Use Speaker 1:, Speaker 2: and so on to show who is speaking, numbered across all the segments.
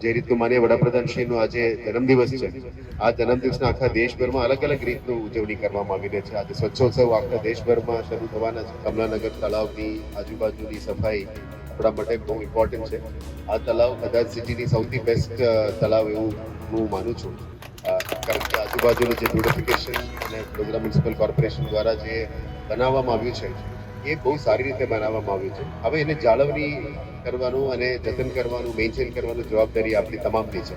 Speaker 1: જે રીતનું માનીય વડાપ્રધાનશ્રીનો આજે જન્મદિવસ છે, આ જન્મદિવસના આખા દેશભરમાં અલગ અલગ રીતનું ઉજવણી કરવામાં આવી રહી છે. આજે સ્વચ્છોત્સવ આખા દેશભરમાં શરૂ થવાના છે. કમલાનગર તળાવની આજુબાજુની સફાઈ આપણા માટે બહુ ઇમ્પોર્ટન્ટ છે. આ તળાવ કદાચ સિટીની સૌથી બેસ્ટ તળાવ એવું હું માનું છું, કારણ કે આજુબાજુનું જે બ્યુટિફિકેશન અને વડોદરા મ્યુનિસિપલ કોર્પોરેશન દ્વારા જે બનાવવામાં આવ્યું છે એ બહુ સારી રીતે બનાવવામાં આવ્યું છે. હવે એને જાળવણી કરવાનું અને જતન કરવાનું, મેન્ટેન કરવાનું જવાબદારી આપણી તમામની છે.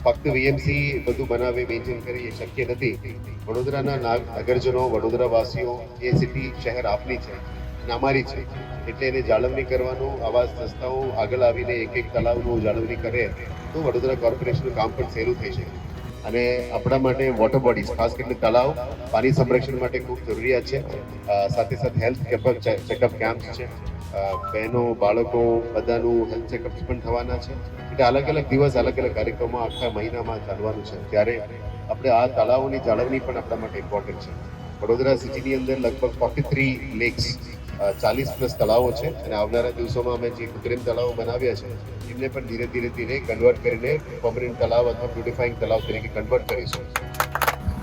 Speaker 1: ફક્ત વીએમસી બધું બનાવે, મેન્ટેન કરે એ શક્ય નથી. વડોદરાના નગરજનો, વડોદરાવાસીઓ, એ સિટી શહેર આપની છે અને અમારી છે, એટલે એને જાળવણી કરવાનું. આવા સંસ્થાઓ આગળ આવીને એક તળાવનું જાળવણી કરે તો વડોદરા કોર્પોરેશનનું કામ પણ સહેલું થઈ શકે. અને આપણા માટે વોટર બોડીઝ, ખાસ કરીને તળાવ પાણી સંરક્ષણ માટે ખૂબ જરૂરિયાત છે. સાથે સાથે હેલ્થ ચેકઅપ કેમ્પ્સ છે, બહેનો, બાળકો બધાનું હેલ્થ ચેકઅપ પણ થવાના છે. એટલે અલગ અલગ દિવસ, અલગ અલગ કાર્યક્રમો આખા મહિનામાં ચાલવાનું છે. ત્યારે આપણે આ તળાવોની જાળવણી પણ આપણા માટે ઇમ્પોર્ટન્ટ છે. વડોદરા સિટીની અંદર લગભગ 43 લેક્સ, 40+ તળાવો છે અને આવનારા દિવસોમાં અમે જે કૃત્રિમ તળાવો બનાવ્યા છે એમને પણ ધીરે ધીરે કન્વર્ટ કરીને પરમનન્ટ તળાવ અથવા બ્યુટિફાઈંગ તળાવ તરીકે કન્વર્ટ કરીશું.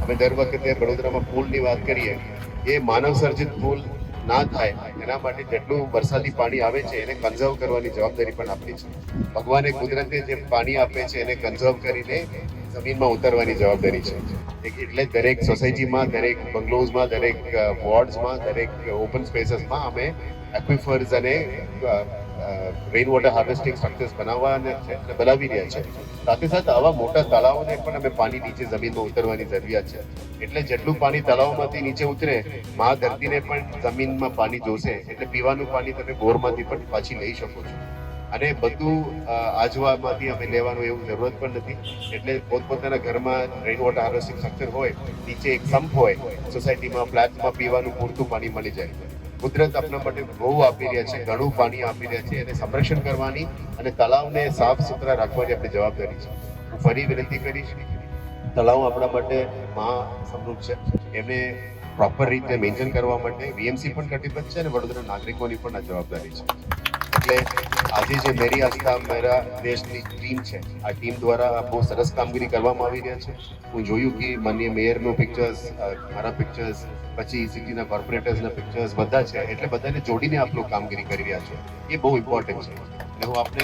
Speaker 1: અમે દર વખતે વડોદરામાં પુલની વાત કરીએ, એ માનવ સર્જિત પુલ ના થાય એના માટે જેટલું વરસાદી પાણી આવે છે એને કન્ઝર્વ કરવાની જવાબદારી પણ આપણી છે. ભગવાને કુદરતે જે પાણી આપે છે એને કન્ઝર્વ કરીને જમીનમાં ઉતારવાની જવાબદારી છે. એટલે દરેક સોસાયટીમાં, દરેક બંગલોઝમાં, દરેક વોર્ડ્સમાં, દરેક ઓપન સ્પેસીસમાં અમે એક્વિફર્સ અને રેઇન વોટર હાર્વેસ્ટિંગ સ્ટ્રક્ચર્સ બનાવવાના છે અને બનાવી રહ્યા છે. સાથે સાથે આવા મોટા તળાવોને પણ અમે પાણી નીચે જમીનમાં ઉતરવાની જરૂરિયાત છે. એટલે જેટલું પાણી તળાવમાંથી નીચે ઉતરે, મા ધરતીને પણ જમીનમાં પાણી જોશે, એટલે પીવાનું પાણી તમે બોરમાંથી પણ પાછી લઈ શકો છો. અને બધું આજવામાંથી અમે લેવાનું એવું જરૂરત પણ નથી. એટલે પોતપોતાના ઘરમાં રેઇન વોટર હાર્વેસ્ટિંગ સ્ટ્રક્ચર હોય, નીચે એક સંપ હોય, સોસાયટીમાં, ફ્લેટમાં પીવાનું પૂરતું પાણી મળી જાય. કુદરત આપણા માટે બહુ આપી રહ્યા છે, ઘણું પાણી આપી રહ્યા છે. એને સંરક્ષણ કરવાની અને તળાવને સાફ સુથરા રાખવાની આપણી જવાબદારી છે. હું ફરી વિનંતી કરીશ, તળાવ આપણા માટે મહા સમૃદ્ધ છે. એમને પ્રોપર રીતે મેન્ટેન કરવા માટે વીએમસી પણ કટિબદ્ધ છે અને વડોદરા નાગરિકોની પણ આ જવાબદારી છે. એટલે આજે જે મેરી આસ્થા મેરા દેશની ટીમ છે, આ ટીમ દ્વારા બહુ સરસ કામગીરી કરવામાં આવી રહ્યા છે. હું જોયું કે માનનીય મેયરનું પિક્ચર્સ, મારા પિક્ચર્સ, પછી સિટીના કોર્પોરેટર્સના પિક્ચર્સ બધા છે. એટલે બધાને જોડીને આપ લોકો કામગીરી કરી રહ્યા છો, એ બહુ ઇમ્પોર્ટન્ટ છે. અને હું આપને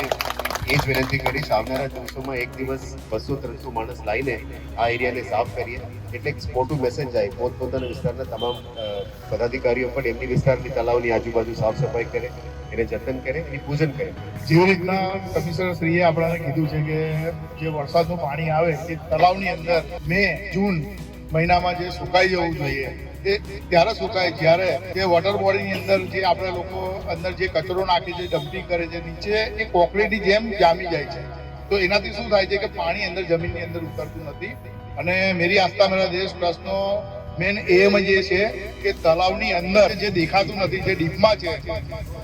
Speaker 1: એ જ વિનંતી કરીશ, આવનારા દિવસોમાં એક દિવસ 200-300 માણસ લાવીને આ એરિયાને સાફ કરીએ, એટલે એક મોટું મેસેજ જાય. પોતપોતાના વિસ્તારના તમામ પદાધિકારીઓ પણ એમની વિસ્તારની તળાવની આજુબાજુ સાફ સફાઈ કરે, એને જતન કરે, એની પૂજન કરે.
Speaker 2: જેવી રીતના કમિશનર શ્રીએ આપણને કીધું છે કે જે વરસાદનું પાણી આવે એ તળાવની અંદર મે, જૂન મહિનામાં જે સુકાઈ જવું જોઈએ એ ત્યારે સુકાય જ્યારે તે વોટર બોડીની અંદર જે આપણે લોકો અંદર જે કચરો નાખી છે, ડમ્પિંગ કરે છે, નીચે એ કોકરીની જેમ જામી જાય છે. તો એનાથી શું થાય છે કે પાણી અંદર જમીનની અંદર ઉતરતું નથી. અને મેરી આસ્થા મેરા દેશ ટ્રસ્ટનો મેન એમ જે છે કે તળાવની અંદર જે દેખાતું નથી, જે ડીપમાં છે,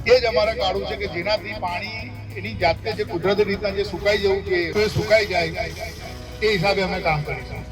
Speaker 2: એ જ અમારે કાઢવું છે કે જેનાથી પાણી એની જાતે જે કુદરતી રીતના જે સુકાઈ જવું જોઈએ તો એ સુકાઈ જાય. એ હિસાબે અમે કામ કરીશું.